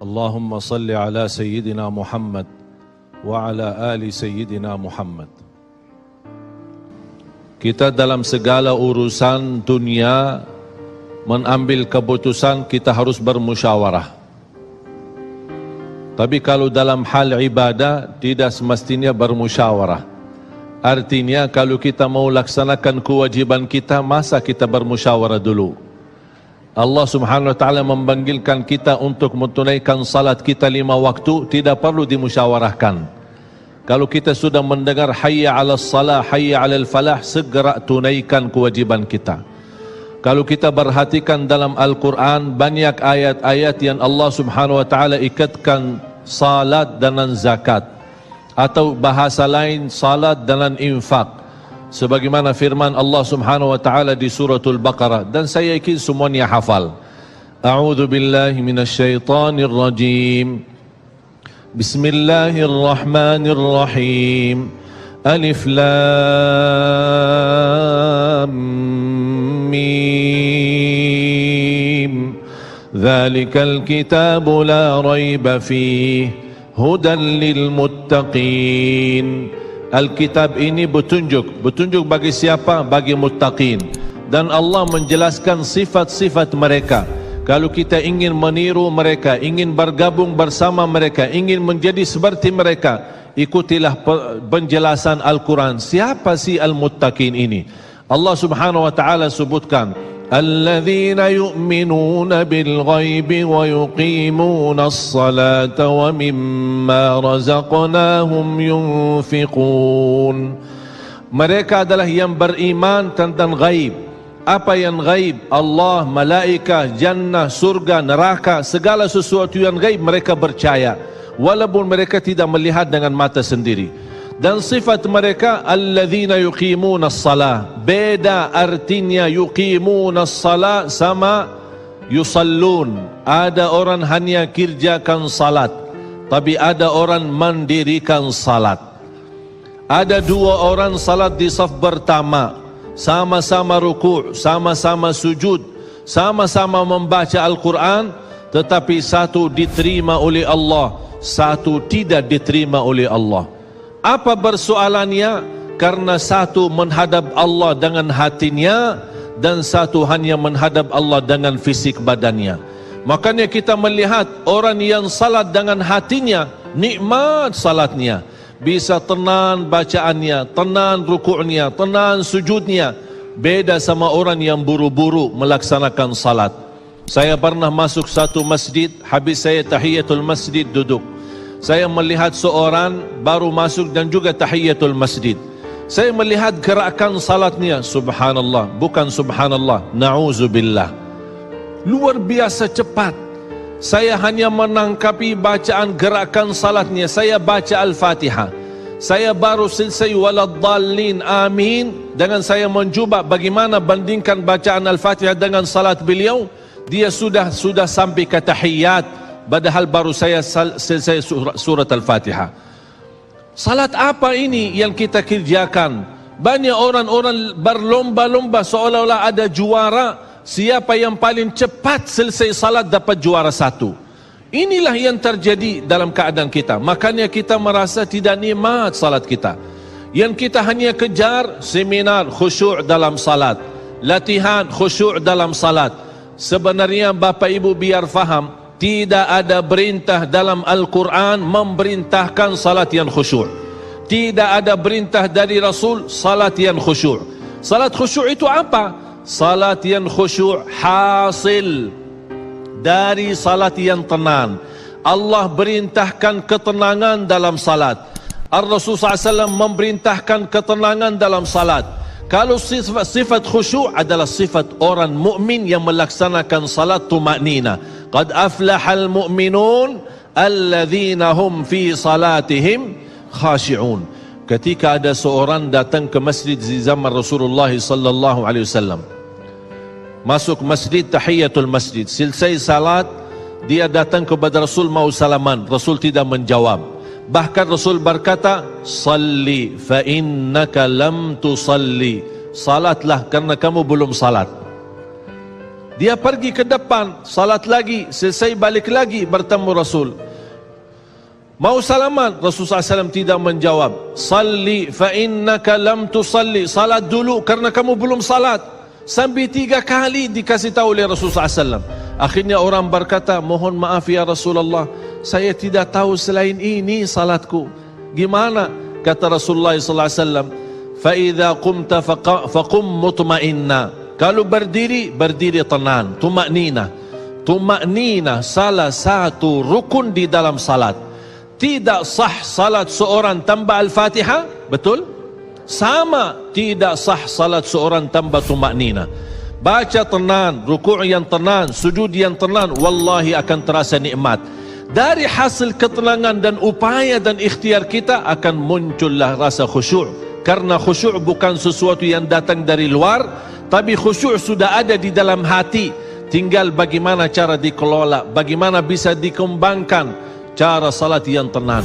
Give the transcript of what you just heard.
Allahumma salli ala Sayyidina Muhammad wa ala ali Sayyidina Muhammad. Kita dalam segala urusan dunia mengambil keputusan kita harus bermusyawarah. Tapi kalau dalam hal ibadah tidak semestinya bermusyawarah. Artinya kalau kita mau laksanakan kewajiban kita, masa kita bermusyawarah dulu? Allah subhanahu wa ta'ala memanggilkan kita untuk menunaikan salat kita 5 waktu, tidak perlu dimusyawarahkan. Kalau kita sudah mendengar hayya ala salah, hayya ala falah, segera tunaikan kewajiban kita. Kalau kita perhatikan dalam Al-Quran, banyak ayat-ayat yang Allah subhanahu wa ta'ala ikatkan salat dengan zakat, atau bahasa lain salat dengan infak, sebagaimana firman Allah subhanahu wa ta'ala di suratul Baqarah, dan saya yakin semuanya hafal. A'udzu billahi minasyaitonir rajim. Bismillahirrahmanirrahim. Alif lam mim. Dzalikal kitabu la raiba fihi hudan lil muttaqin. Alkitab ini petunjuk bagi siapa? Bagi muttaqin. Dan Allah menjelaskan sifat-sifat mereka. Kalau kita ingin meniru mereka, ingin bergabung bersama mereka, ingin menjadi seperti mereka, ikutilah penjelasan Al-Quran. Siapa si al-muttaqin ini? Allah subhanahu wa ta'ala sebutkan, alladzina yu'minuna bil ghaibi wa yuqimuna as-salata wa mimma razaqnahum yunfiqun. Mereka adalah yang beriman tentang ghaib. Apa yang ghaib? Allah, malaikat, jannah, surga, neraka, segala sesuatu yang ghaib mereka percaya, walaupun mereka tidak melihat dengan mata sendiri. Dan sifat mereka alladzina yuqimuna as-salah. Beda artinya yuqimuna as-salah sama yusallun. Ada orang hanya kerjakan salat, tapi ada orang mendirikan salat. Ada 2 orang salat di saf pertama, sama-sama ruku', sama-sama sujud, sama-sama membaca Al-Quran, tetapi satu diterima oleh Allah, satu tidak diterima oleh Allah. Apa persoalannya? Karena satu menghadap Allah dengan hatinya, dan satu hanya menghadap Allah dengan fisik badannya. Makanya kita melihat orang yang salat dengan hatinya, nikmat salatnya, bisa tenang bacaannya, tenang rukuknya, tenang sujudnya. Beda sama orang yang buru-buru melaksanakan salat. Saya pernah masuk satu masjid, habis saya tahiyatul masjid duduk. Saya melihat seorang baru masuk dan juga tahiyatul masjid. Saya melihat gerakan salatnya, subhanallah, bukan subhanallah, na'udzubillah, luar biasa cepat. Saya hanya menangkapi bacaan gerakan salatnya. Saya baca Al-Fatihah, saya baru selesai waladdallin amin, dengan saya mencuba bagaimana bandingkan bacaan Al-Fatihah dengan salat beliau, dia sudah sampai ke tahiyat, padahal baru saya selesai surat Al-Fatihah. Salat apa ini yang kita kerjakan? Banyak orang-orang berlomba-lomba seolah-olah ada juara. Siapa yang paling cepat selesai salat dapat juara 1. Inilah yang terjadi dalam keadaan kita. Makanya kita merasa tidak nikmat salat kita. Yang kita hanya kejar seminar khusyuk dalam salat, latihan khusyuk dalam salat. Sebenarnya Bapak Ibu biar faham, tidak ada perintah dalam Al-Quran memerintahkan salat yang khusyuk. Tidak ada perintah dari Rasul salat yang khusyuk. Salat khusyuk itu apa? Salat yang khusyuk hasil dari salat yang tenang. Allah perintahkan ketenangan dalam salat. Ar-Rasul SAW memerintahkan ketenangan dalam salat. Kalau sifat khusyuk adalah sifat orang mukmin yang melaksanakan salat tumaknina. Qad aflahal mu'minun alladzina hum fi salatihim khashi'un. Ketika ada seorang datang ke masjid di zaman Rasulullah sallallahu alaihi wasallam, masuk masjid tahiyatul masjid, selesai salat dia datang kepada Rasul mau salaman, Rasul tidak menjawab. Bahkan Rasul berkata, salli fa innaka lam tusalli, salatlah karena kamu belum salat. Dia pergi ke depan, salat lagi, selesai balik lagi bertemu Rasul. Mau salaman, Rasulullah SAW tidak menjawab. Salli fa innaka lam tusalli. Salat dulu karena kamu belum salat. Sampai 3 kali dikasih tahu oleh Rasulullah SAW. Akhirnya orang berkata, mohon maaf ya Rasulullah, saya tidak tahu selain ini salatku. Gimana? Kata Rasulullah SAW, fa idza qumta faqum mutma'inna. Kalau berdiri, berdiri tenang, tumaknina. Tumaknina salah satu rukun di dalam salat. Tidak sah salat seorang tanpa Al-Fatihah, betul? Sama tidak sah salat seorang tanpa tumaknina. Baca tenang, rukuk yang tenang, sujud yang tenang, wallahi akan terasa nikmat. Dari hasil ketenangan dan upaya dan ikhtiar kita akan muncullah rasa khusyuk. Karena khusyuk bukan sesuatu yang datang dari luar, tapi khusyuk sudah ada di dalam hati. Tinggal bagaimana cara dikelola, bagaimana bisa dikembangkan cara salat yang tenang.